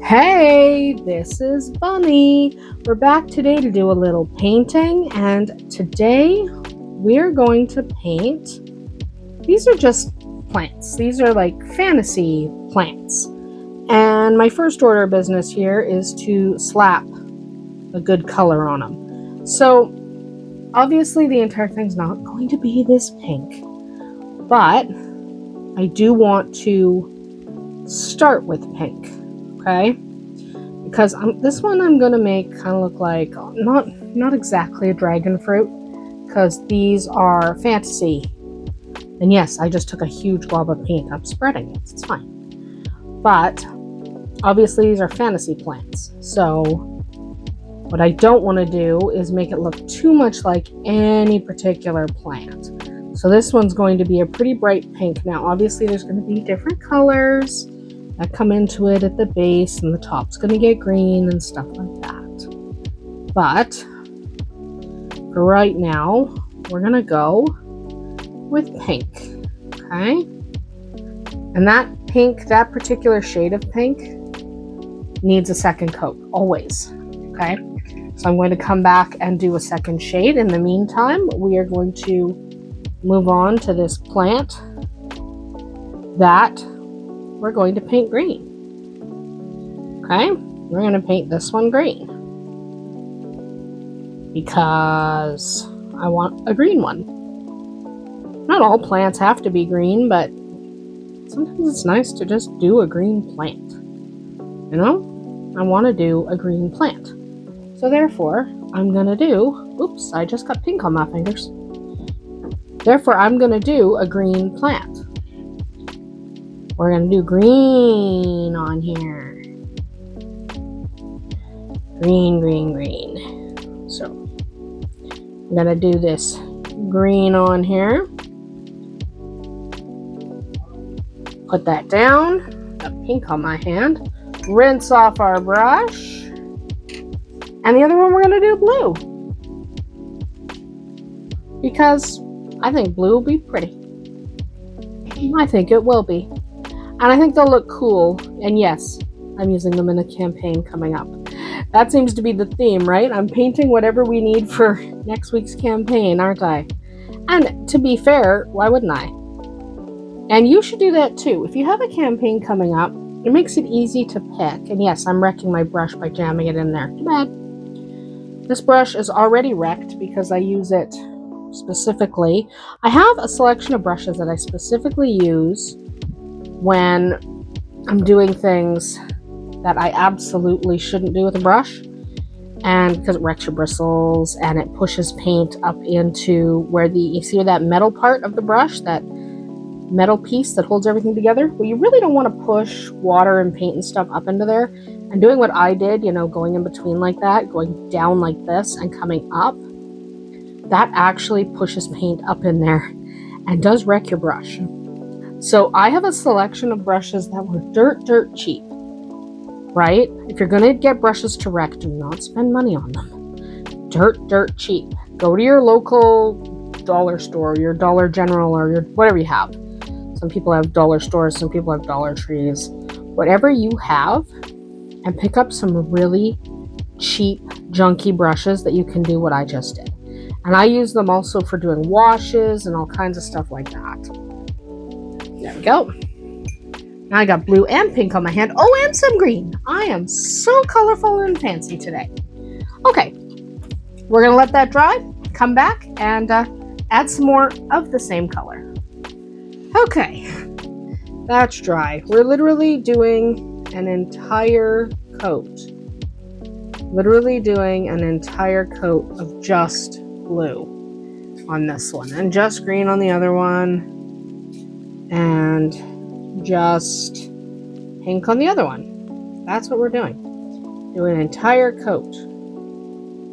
Hey, this is Bunny. We're back today to do a little painting, and today we're going to paint. These are just plants. These are like fantasy plants. And my first order of business here is to slap a good color on them. So, obviously, the entire thing's not going to be this pink, but I do want to start with pink, okay? Because this one I'm going to make kind of look like not exactly a dragon fruit, because these are fantasy. And yes, I just took a huge glob of paint. I'm spreading it. It's fine. But obviously these are fantasy plants. So what I don't want to do is make it look too much like any particular plant. So this one's going to be a pretty bright pink. Now obviously there's going to be different colors that come into it at the base, and the top's going to get green and stuff like that. But for right now, we're going to go with pink, okay? And that pink, that particular shade of pink, needs a second coat, always, okay? So I'm going to come back and do a second shade. In the meantime, we are going to move on to this plant that we're going to paint green. Okay, we're going to paint this one green because I want a green one. Not all plants have to be green, but sometimes it's nice to just do a green plant. You know, I want to do a green plant. So therefore, I'm going to do, oops, I just got pink on my fingers. Therefore, I'm going to do a green plant. We're going to do green on here. Green, green, green. So, I'm going to do this green on here. Put that down. Got pink on my hand. Rinse off our brush. And the other one we're going to do blue. Because I think blue will be pretty. I think it will be. And I think they'll look cool. And yes, I'm using them in a campaign coming up. That seems to be the theme, right? I'm painting whatever we need for next week's campaign, aren't I? And to be fair, why wouldn't I? And you should do that too. If you have a campaign coming up, it makes it easy to pick. And yes, I'm wrecking my brush by jamming it in there. Too bad. This brush is already wrecked because I use it specifically. I have a selection of brushes that I specifically use when I'm doing things that I absolutely shouldn't do with a brush, and because it wrecks your bristles and it pushes paint up into where you see that metal part of the brush, that metal piece that holds everything together. Well, you really don't want to push water and paint and stuff up into there. And doing what I did, going in between like that, going down like this and coming up, that actually pushes paint up in there and does wreck your brush. So I have a selection of brushes that were dirt cheap, right? If you're going to get brushes to wreck, do not spend money on them. Dirt cheap. Go to your local dollar store, your Dollar General, or your whatever you have. Some people have dollar stores, some people have Dollar Trees. Whatever you have, and pick up some really cheap, junky brushes that you can do what I just did. And I use them also for doing washes and all kinds of stuff like that. There we go. Now I got blue and pink on my hand. Oh, and some green. I am so colorful and fancy today. Okay, we're going to let that dry, come back, and add some more of the same color. Okay, that's dry. We're literally doing an entire coat. Literally doing an entire coat of just blue on this one, and just green on the other one, and just pink on the other one. That's what we're doing. Do an entire coat.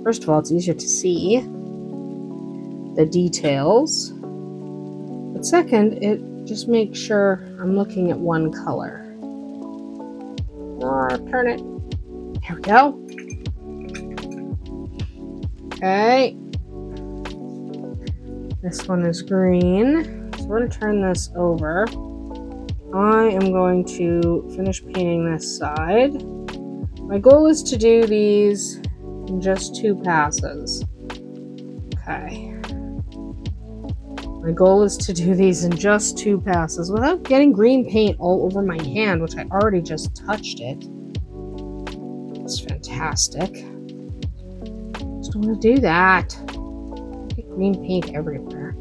First of all, it's easier to see the details. But second, it just makes sure I'm looking at one color. Or turn it. There we go. Okay. This one is green. So we're going to turn this over. I am going to finish painting this side. My goal is to do these in just 2 passes. Okay. My goal is to do these in just 2 passes without getting green paint all over my hand, which I already just touched it. It's fantastic. Just don't want to do that. Get green paint everywhere.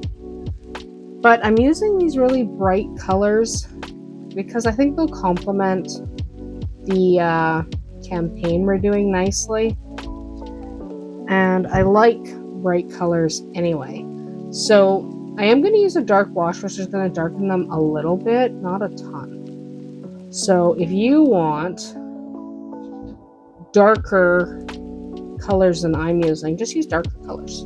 But I'm using these really bright colors because I think they'll complement the campaign we're doing nicely. And I like bright colors anyway. So I am going to use a dark wash, which is going to darken them a little bit, not a ton. So if you want darker colors than I'm using, just use darker colors,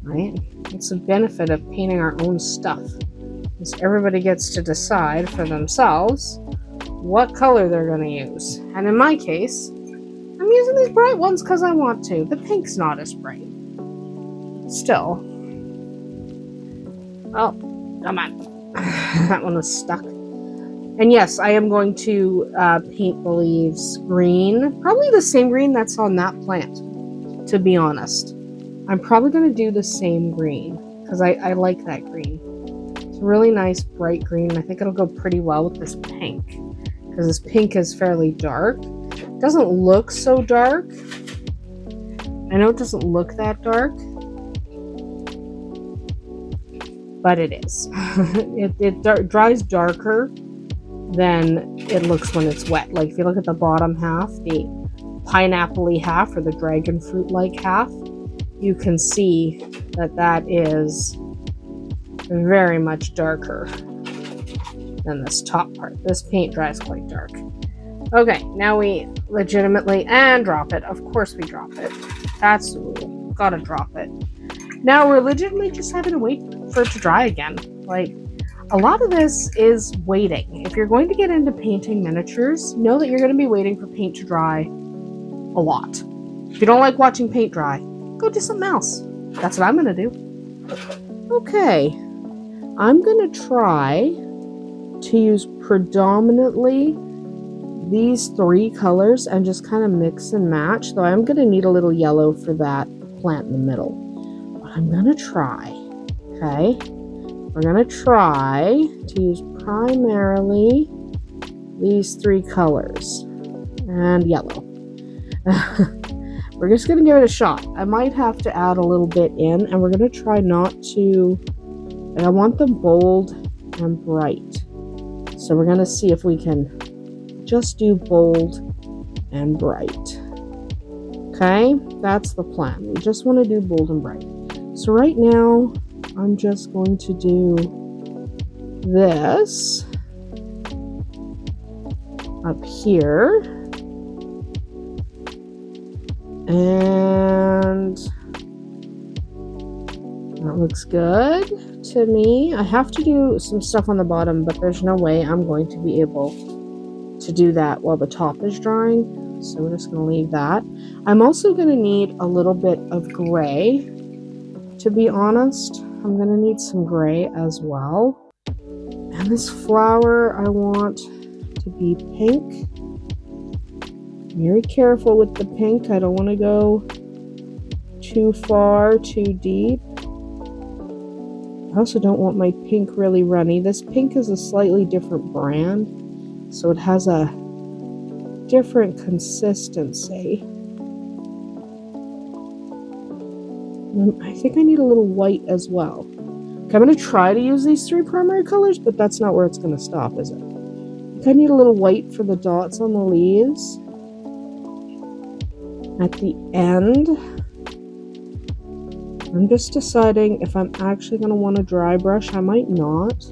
right? It's the benefit of painting our own stuff. Because everybody gets to decide for themselves what color they're going to use. And in my case, I'm using these bright ones because I want to. The pink's not as bright. Still. Oh, come on. That one was stuck. And yes, I am going to paint the leaves green. Probably the same green that's on that plant, to be honest. I'm probably going to do the same green because I like that green. It's a really nice bright green. I think it'll go pretty well with this pink because this pink is fairly dark. It doesn't look so dark. I know it doesn't look that dark, but it is. It dries darker than it looks when it's wet. Like if you look at the bottom half, the pineapple-y half or the dragon fruit-like half, you can see that that is very much darker than this top part. This paint dries quite dark. Okay, now we legitimately, and drop it. Of course we drop it. That's the rule. Gotta drop it. Now we're legitimately just having to wait for it to dry again. Like, a lot of this is waiting. If you're going to get into painting miniatures, know that you're going to be waiting for paint to dry a lot. If you don't like watching paint dry, go do something else. That's what I'm going to do. Okay. I'm going to try to use predominantly these 3 colors and just kind of mix and match, though I'm going to need a little yellow for that plant in the middle. But I'm going to try. Okay. We're going to try to use primarily these 3 colors and yellow. We're just going to give it a shot. I might have to add a little bit in, and we're going to try not to, I want them bold and bright. So we're going to see if we can just do bold and bright. Okay, that's the plan. We just want to do bold and bright. So right now, I'm just going to do this up here, and that looks good to me. I have to do some stuff on the bottom, but there's no way I'm going to be able to do that while the top is drying, so we're just going to leave that. I'm also going to need a little bit of gray, to be honest. I'm going to need some gray as well. And this flower I want to be pink. Very careful with the pink. I don't want to go too far, too deep. I also don't want my pink really runny. This pink is a slightly different brand, so it has a different consistency. I think I need a little white as well. Okay, I'm going to try to use these 3 primary colors, but that's not where it's going to stop, is it? I think I need a little white for the dots on the leaves. At the end, I'm just deciding if I'm actually going to want a dry brush. I might not,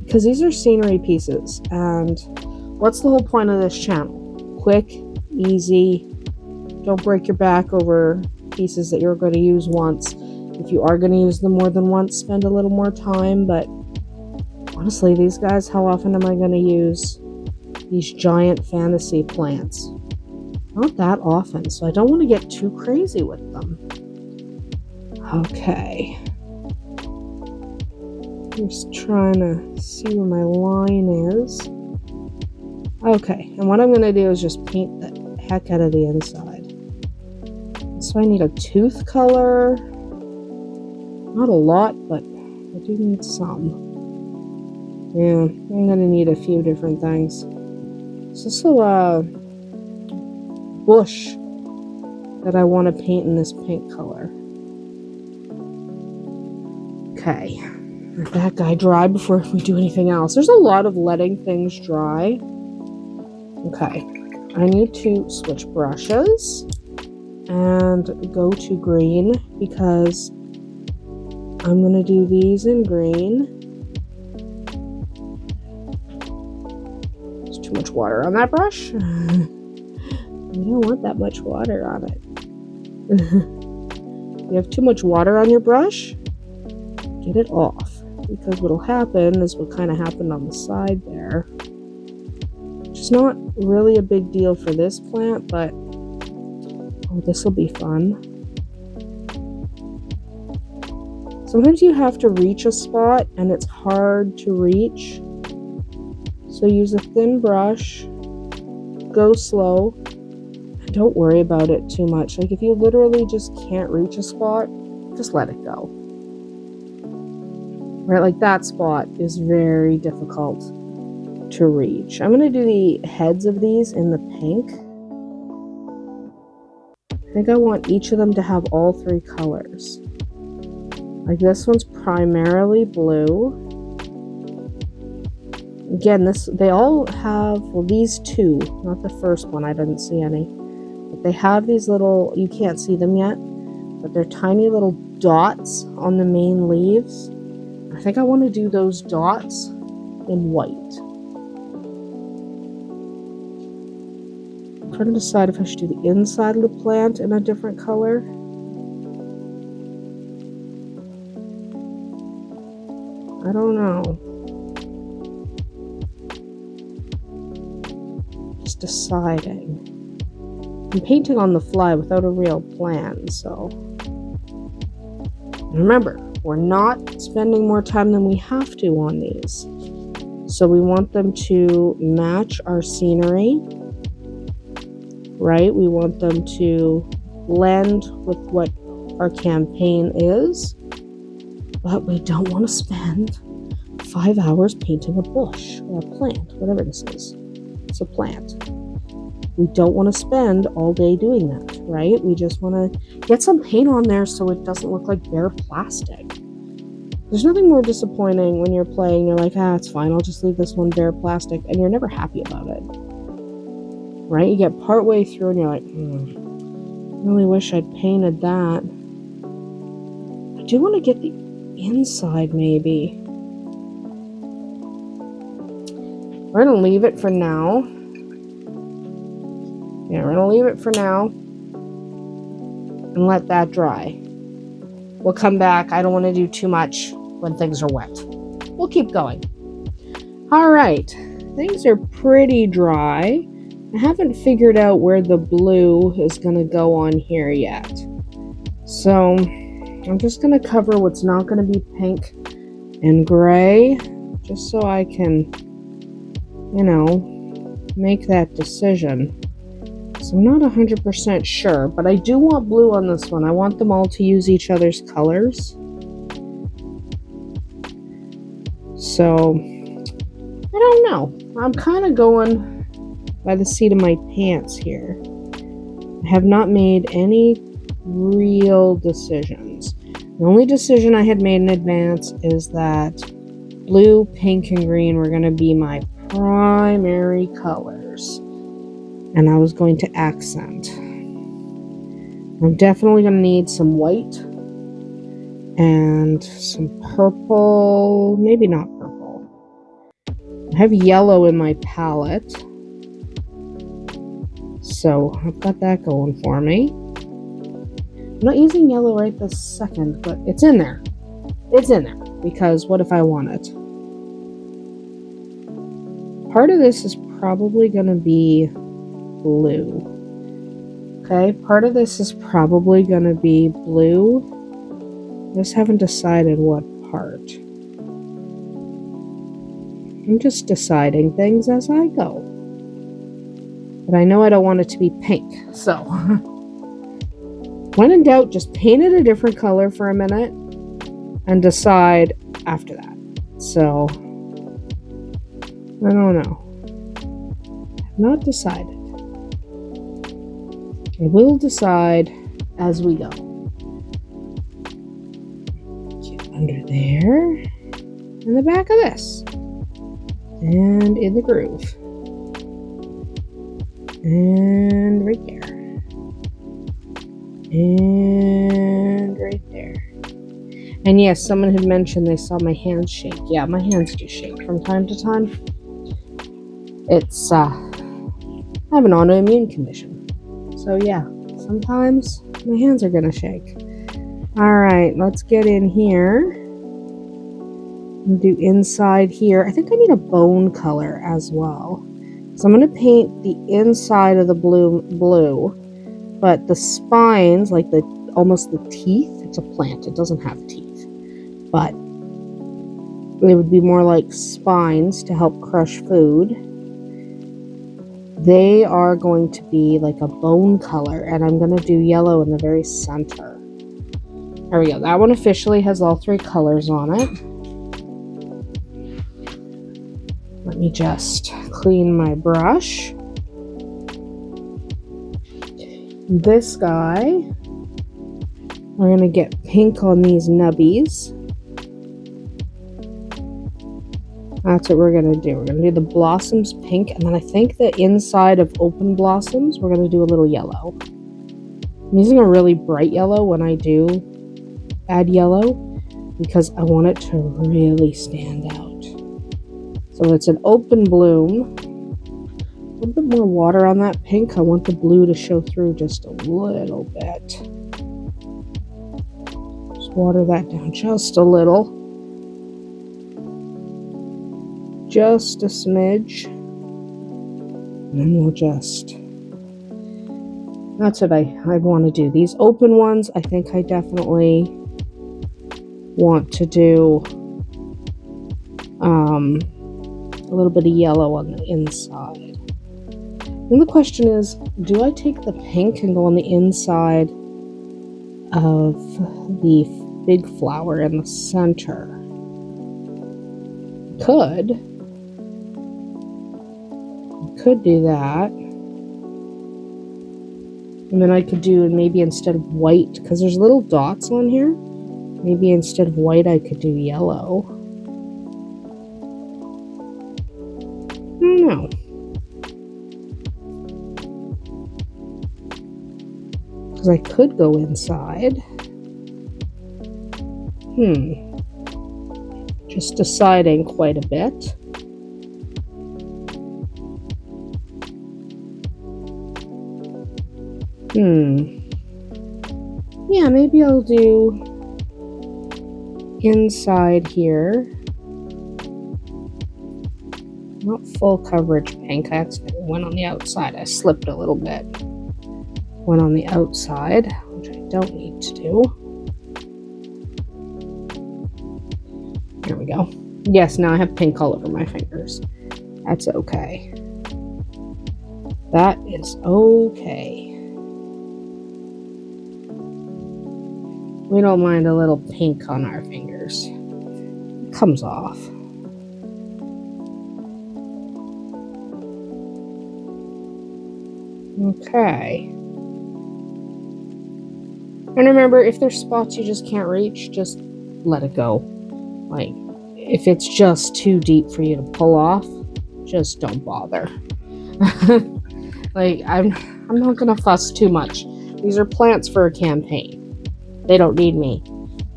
because these are scenery pieces, and what's the whole point of this channel? Quick, easy, don't break your back over pieces that you're going to use once. If you are going to use them more than once, spend a little more time. But honestly, these guys, how often am I going to use these giant fantasy plants? Not that often, so I don't want to get too crazy with them. Okay. Just trying to see where my line is. Okay, and what I'm going to do is just paint the heck out of the inside. So I need a tooth color. Not a lot, but I do need some. Yeah, I'm going to need a few different things. It's also a bush that I want to paint in this pink color. Okay, let that guy dry before we do anything else. There's a lot of letting things dry. Okay, I need to switch brushes and go to green because I'm going to do these in green. There's too much water on that brush. You don't want that much water on it. You have too much water on your brush, get it off. Because what'll happen is what kind of happened on the side there. Which is not really a big deal for this plant, but oh, this will be fun. Sometimes you have to reach a spot and it's hard to reach. So use a thin brush, go slow, and don't worry about it too much. Like if you literally just can't reach a spot, just let it go. Right, like that spot is very difficult to reach. I'm going to do the heads of these in the pink. I think I want each of them to have all three colors. Like this one's primarily blue. Again, they all have, well, these two, not the first one, I didn't see any. But they have these little, you can't see them yet, but they're tiny little dots on the main leaves. I think I want to do those dots in white. I'm trying to decide if I should do the inside of the plant in a different color. I don't know. Just deciding. I'm painting on the fly without a real plan, so. Remember, we're not spending more time than we have to on these. So we want them to match our scenery, right? We want them to blend with what our campaign is, but we don't want to spend 5 hours painting a bush or a plant, whatever this is. It's a plant. We don't want to spend all day doing that, right? We just want to get some paint on there so it doesn't look like bare plastic. There's nothing more disappointing when you're playing, you're like, it's fine, I'll just leave this one bare plastic, and you're never happy about it. Right? You get partway through and you're like, I really wish I'd painted that. I do want to get the inside maybe. We're going to leave it for now. Yeah, we're going to leave it for now and let that dry. We'll come back. I don't want to do too much when things are wet. We'll keep going. All right. Things are pretty dry. I haven't figured out where the blue is going to go on here yet. So I'm just going to cover what's not going to be pink and gray just so I can, make that decision. So I'm not 100% sure, but I do want blue on this one. I want them all to use each other's colors. So, I don't know. I'm kind of going by the seat of my pants here. I have not made any real decisions. The only decision I had made in advance is that blue, pink, and green were going to be my primary colors. And I was going to accent. I'm definitely going to need some white and some purple, maybe not purple. I have yellow in my palette, so I've got that going for me. I'm not using yellow right this second, but it's in there. It's in there, because what if I want it? Part of this is probably going to be blue. Okay, part of this is probably going to be blue. I just haven't decided what part. I'm just deciding things as I go. But I know I don't want it to be pink. So when in doubt, just paint it a different color for a minute and decide after that. So I don't know. I've not decided. I will decide as we go. Get under there, in the back of this, and in the groove, and right there, and right there. And yes, someone had mentioned they saw my hands shake. Yeah, my hands do shake from time to time. It's I have an autoimmune condition. So yeah, sometimes my hands are gonna shake. All right, let's get in here and do inside here. I think I need a bone color as well. So I'm gonna paint the inside of the blue, but the spines, like almost the teeth, it's a plant, it doesn't have teeth, but they would be more like spines to help crush food. They are going to be like a bone color, and I'm going to do yellow in the very center. There we go. That one officially has all 3 colors on it. Let me just clean my brush. This guy, we're going to get pink on these nubbies. That's what we're going to do. We're going to do the blossoms pink, and then I think the inside of open blossoms, we're going to do a little yellow. I'm using a really bright yellow when I do add yellow because I want it to really stand out. So it's an open bloom. A little bit more water on that pink. I want the blue to show through just a little bit. Just water that down just a little. Just a smidge, and then we'll just, that's what I want to do. These open ones, I think I definitely want to do a little bit of yellow on the inside. Then the question is, do I take the pink and go on the inside of the big flower in the center? Could do that, and then I could do, maybe instead of white, because there's little dots on here, maybe instead of white I could do yellow. I don't know. Because I could go inside. Just deciding quite a bit. Yeah, maybe I'll do inside here. Not full coverage pink. I accidentally went on the outside. I slipped a little bit. Went on the outside, which I don't need to do. There we go. Yes, now I have pink all over my fingers. That's okay. That is okay. We don't mind a little pink on our fingers. It comes off. Okay. And remember, if there's spots you just can't reach, just let it go. Like, if it's just too deep for you to pull off, just don't bother. Like, I'm not gonna fuss too much. These are plants for a campaign. They don't need me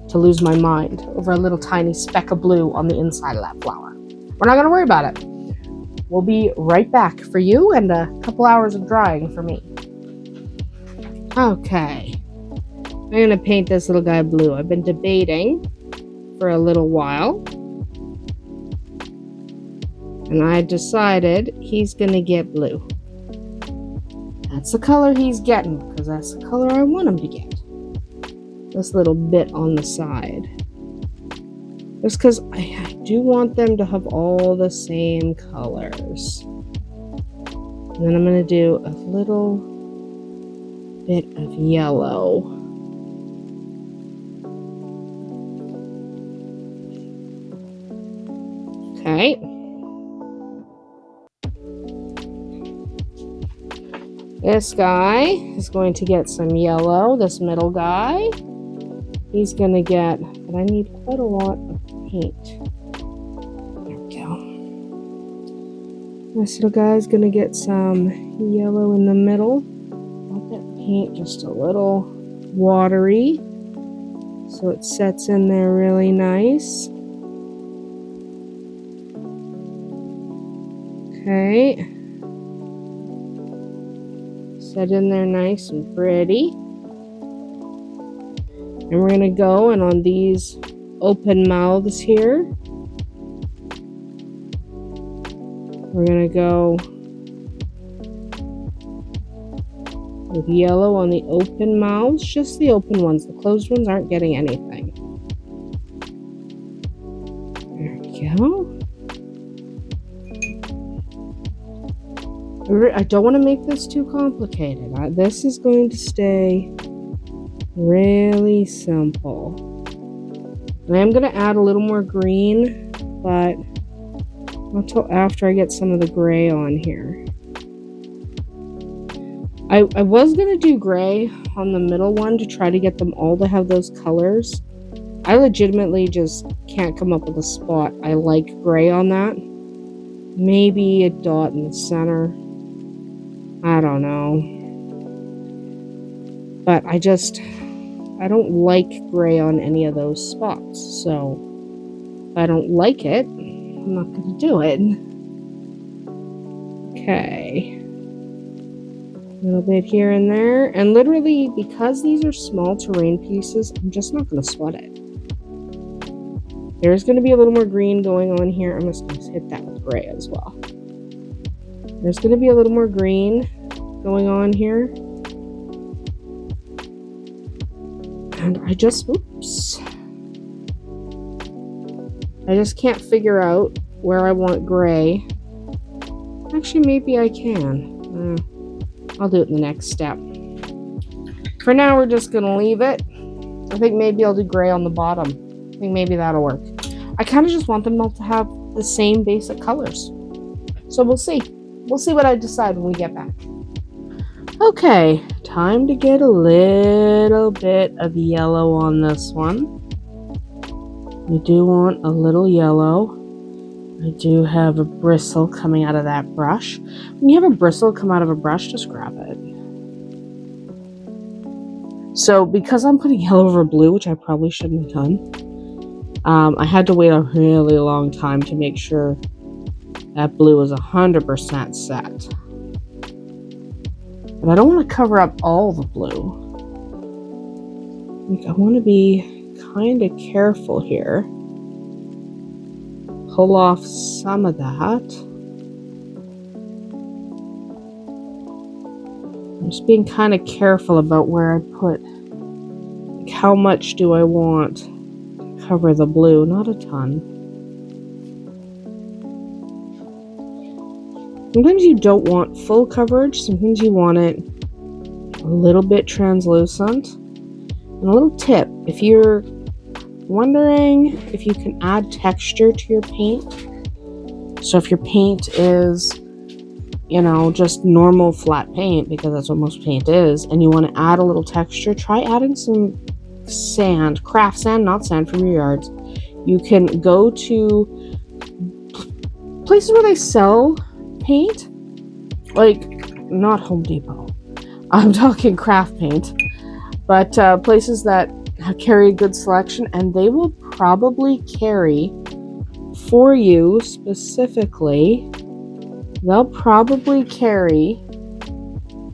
to lose my mind over a little tiny speck of blue on the inside of that flower. We're not gonna worry about it. We'll be right back for you and a couple hours of drying for me. Okay. I'm gonna paint this little guy blue. I've been debating for a little while, and I decided he's gonna get blue. That's the color he's getting, because that's the color I want him to get. This little bit on the side. Just because I do want them to have all the same colors. And then I'm going to do a little bit of yellow. Okay. This guy is going to get some yellow. This middle guy, he's going to get, but I need quite a lot of paint. There we go. This little guy's going to get some yellow in the middle. I want that paint just a little watery so it sets in there really nice. Okay. Set in there nice and pretty. And we're going to go and on these open mouths here, we're going to go with yellow on the open mouths, just the open ones. The closed ones aren't getting anything. There we go. I don't want to make this too complicated. This is going to stay really simple. And I am going to add a little more green, but not till after I get some of the gray on here. I was going to do gray on the middle one to try to get them all to have those colors. I legitimately just can't come up with a spot I like gray on that. Maybe a dot in the center. I don't know. But I don't like gray on any of those spots. So if I don't like it, I'm not going to do it. Okay. A little bit here and there. And literally, because these are small terrain pieces, I'm just not going to sweat it. There's going to be a little more green going on here. I'm just going to hit that with gray as well. There's going to be a little more green going on here. And I just can't figure out where I want gray. Actually, maybe I can. I'll do it in the next step. For now, we're just going to leave it. I think maybe I'll do gray on the bottom. I think maybe that'll work. I kind of just want them all to have the same basic colors. So we'll see. We'll see what I decide when we get back. Okay, time to get a little bit of yellow on this one. We do want a little yellow. I do have a bristle coming out of that brush. When you have a bristle come out of a brush, just grab it. So because I'm putting yellow over blue, which I probably shouldn't have done, I had to wait a really long time to make sure that blue is 100% set. But I don't want to cover up all the blue. I want to be kind of careful here. Pull off some of that. I'm just being kind of careful about where I put. Like how much do I want to cover the blue? Not a ton. Sometimes you don't want full coverage. Sometimes you want it a little bit translucent. And a little tip, if you're wondering if you can add texture to your paint, so if your paint is, just normal flat paint, because that's what most paint is, and you want to add a little texture, try adding some sand, craft sand, not sand from your yards. You can go to places where they sell paint, like not Home Depot. I'm talking craft paint, but places that carry a good selection, and they will probably carry for you specifically. They'll probably carry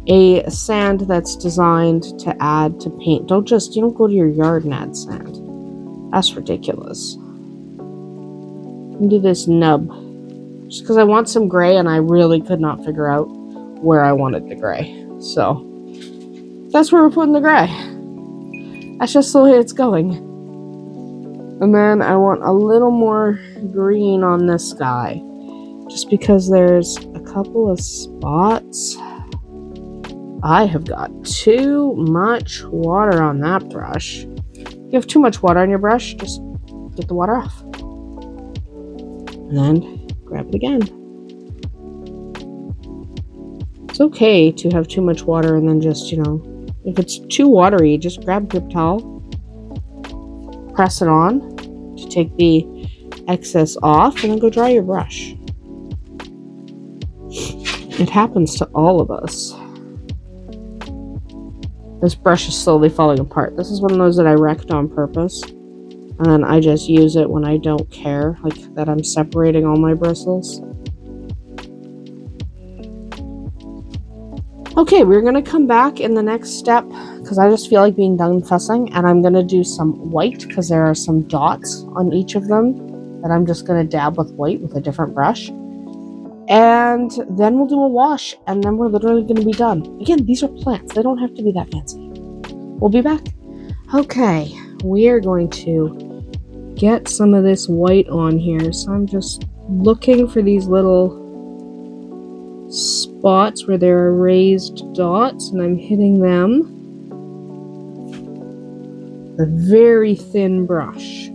a sand that's designed to add to paint. You don't go to your yard and add sand. That's ridiculous. Do this nub. Just because I want some gray and I really could not figure out where I wanted the gray. So that's where we're putting the gray. That's just the way it's going. And then I want a little more green on this guy. just because there's a couple of spots. I have got too much water on that brush. If you have too much water on your brush, just get the water off. And then grab it again. It's okay to have too much water and then just, if it's too watery, just grab a paper towel, press it on to take the excess off, and then go dry your brush. It happens to all of us. This brush is slowly falling apart. This is one of those that I wrecked on purpose. And then I just use it when I don't care, like that I'm separating all my bristles. Okay, we're going to come back in the next step because I just feel like being done fussing. And I'm going to do some white because there are some dots on each of them that I'm just going to dab with white with a different brush. And then we'll do a wash, and then we're literally going to be done. Again, these are plants. They don't have to be that fancy. We'll be back. Okay, we are going to get some of this white on here. So I'm just looking for these little spots where there are raised dots, and I'm hitting them with a very thin brush.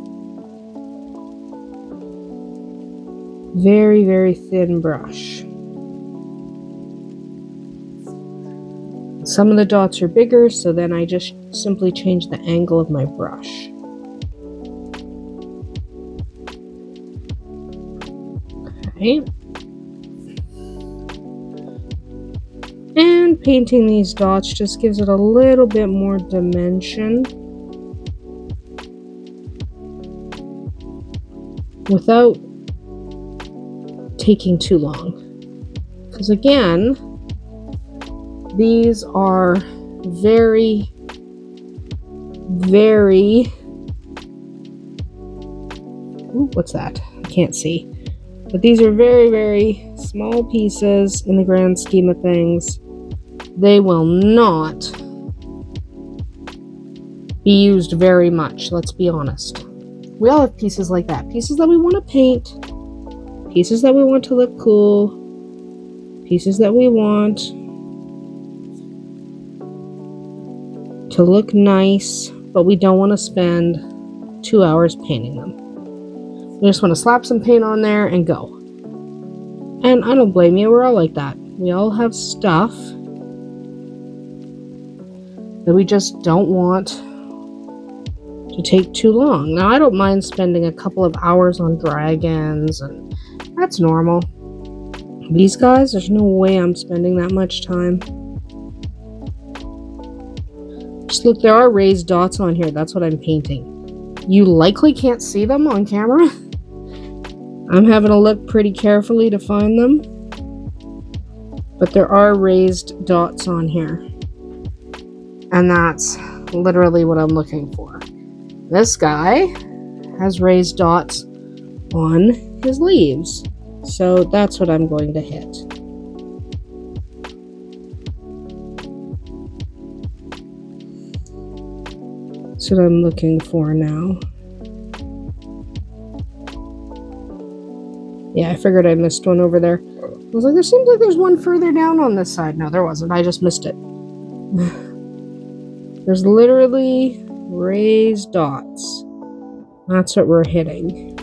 Very, very thin brush. Some of the dots are bigger, so then I just simply change the angle of my brush. Okay. And painting these dots just gives it a little bit more dimension without taking too long, because again, these are very, very, ooh, what's that? I can't see, but these are very, very small pieces in the grand scheme of things. They will not be used very much, let's be honest. We all have pieces like that, pieces that we want to paint, pieces that we want to look cool, pieces that we want to look nice, but we don't want to spend 2 hours painting them. We just want to slap some paint on there and go. And I don't blame you, we're all like that. We all have stuff that we just don't want to take too long. Now, I don't mind spending a couple of hours on dragons, and that's normal. These guys, there's no way I'm spending that much time. Just look, there are raised dots on here. That's what I'm painting. You likely can't see them on camera. I'm having to look pretty carefully to find them. But there are raised dots on here. And that's literally what I'm looking for. This guy has raised dots on his leaves. So that's what I'm going to hit. That's what I'm looking for now. Yeah, I figured I missed one over there. I was like, there seems like there's one further down on this side. No, there wasn't. I just missed it. There's literally raised dots. That's what we're hitting.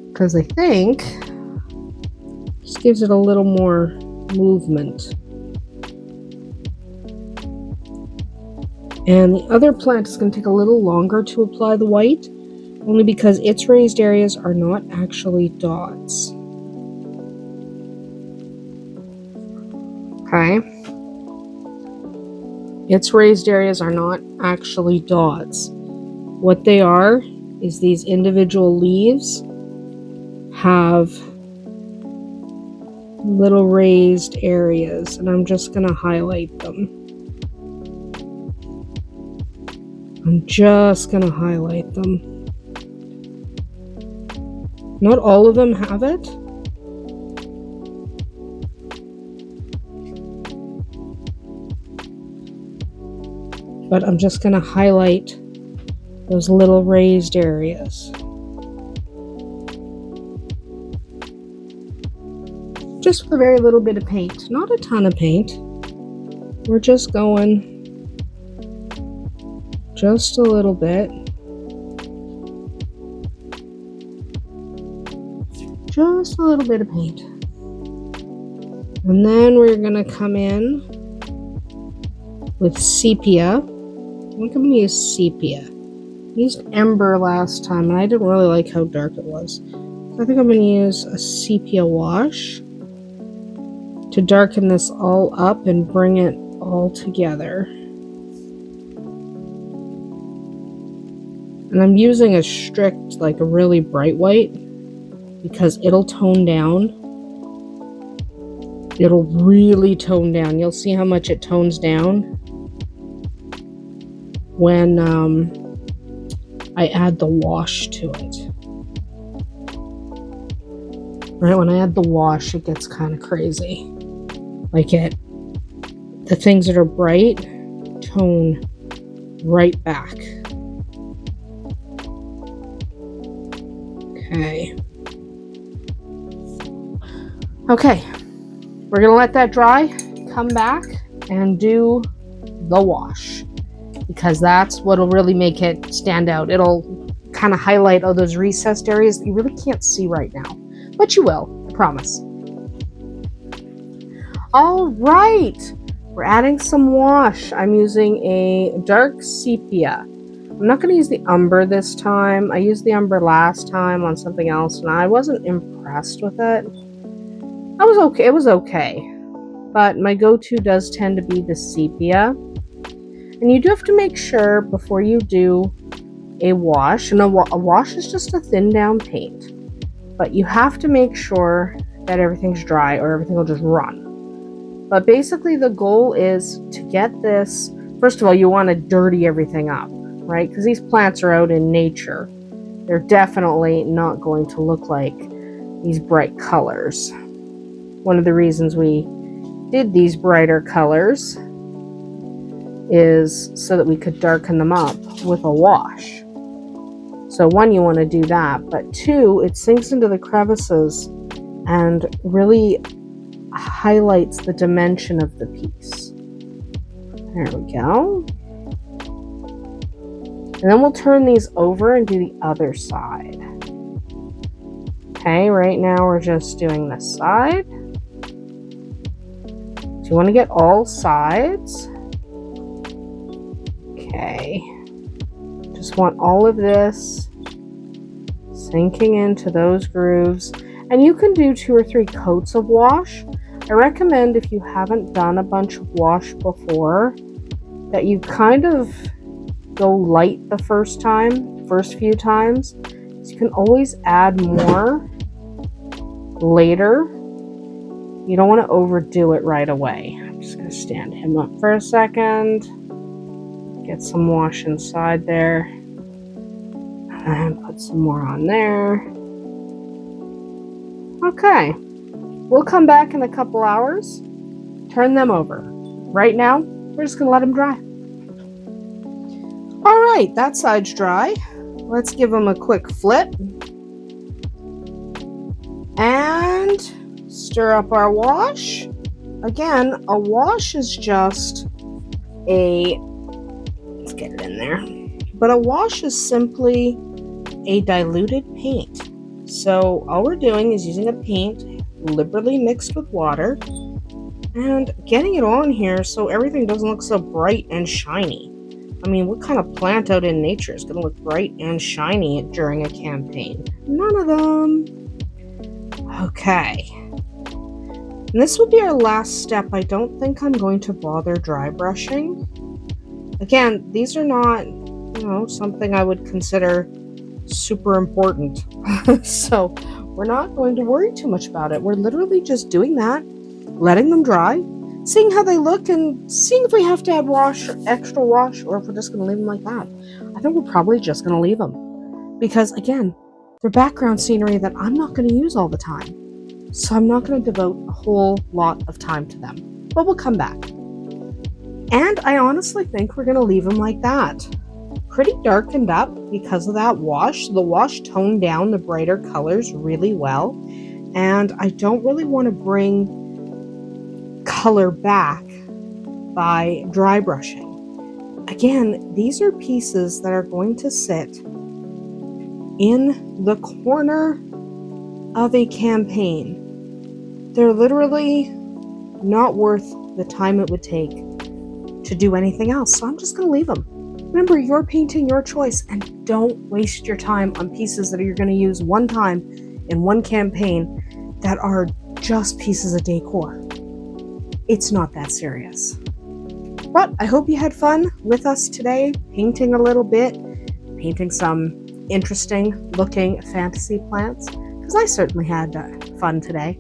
Because I think it just gives it a little more movement. And the other plant is going to take a little longer to apply the white, only because its raised areas are not actually dots. Okay. Its raised areas are not actually dots. What they are is these individual leaves have little raised areas, and I'm just going to highlight them. I'm just going to highlight them. Not all of them have it. But I'm just going to highlight those little raised areas. just with a very little bit of paint, not a ton of paint. We're just going just a little bit. Just a little bit of paint. And then we're gonna come in with sepia. I think I'm gonna use sepia. I used ember last time and I didn't really like how dark it was. So I think I'm gonna use a sepia wash to darken this all up and bring it all together. And I'm using a strict, like a really bright white, because it'll tone down. It'll really tone down. You'll see how much it tones down when I add the wash to it. Right, when I add the wash, it gets kind of crazy. Like the things that are bright tone right back. Okay, we're gonna let that dry, come back and do the wash, because that's what'll really make it stand out. It'll kind of highlight all those recessed areas that you really can't see right now, but you will, I promise. All right, we're adding some wash. I'm using a dark sepia. I'm not going to use the umber this time. I used the umber last time on something else and I wasn't impressed with it. I was okay. It was okay. But my go-to does tend to be the sepia. And you do have to make sure before you do a wash, and a wash is just a thin down paint, but you have to make sure that everything's dry or everything will just run. But basically the goal is to get this, first of all, you want to dirty everything up, right? Because these plants are out in nature. They're definitely not going to look like these bright colors. One of the reasons we did these brighter colors is so that we could darken them up with a wash. So one, you want to do that, but two, it sinks into the crevices and really highlights the dimension of the piece. There we go. And then we'll turn these over and do the other side. Okay, right now we're just doing this side. So you want to get all sides. Okay. Just want all of this sinking into those grooves. And you can do 2 or 3 coats of wash. I recommend, if you haven't done a bunch of wash before, that you kind of go light the first few times. So you can always add more later. You don't want to overdo it right away. I'm just going to stand him up for a second. Get some wash inside there. And put some more on there. Okay. We'll come back in a couple hours. Turn them over. Right now, we're just going to let them dry. All right, that side's dry. Let's give them a quick flip. And stir up our wash. Again, a wash is just let's get it in there. But a wash is simply a diluted paint. So all we're doing is using a paint liberally mixed with water and getting it on here so everything doesn't look so bright and shiny. I mean, what kind of plant out in nature is going to look bright and shiny during a campaign? None of them. Okay. And this will be our last step. I don't think I'm going to bother dry brushing. Again, these are not, something I would consider super important. So we're not going to worry too much about it. We're literally just doing that, letting them dry, seeing how they look, and seeing if we have to add extra wash, or if we're just going to leave them like that. I think we're probably just going to leave them. Because again, they're background scenery that I'm not going to use all the time. So I'm not going to devote a whole lot of time to them. But we'll come back. And I honestly think we're going to leave them like that. Pretty darkened up because of that wash. The wash toned down the brighter colors really well. and I don't really want to bring color back by dry brushing. Again, these are pieces that are going to sit in the corner of a campaign. They're literally not worth the time it would take to do anything else, so I'm just going to leave them. Remember, you're painting your choice, and don't waste your time on pieces that you're going to use one time in one campaign that are just pieces of decor. It's not that serious. But I hope you had fun with us today, painting a little bit, painting some interesting looking fantasy plants, because I certainly had fun today.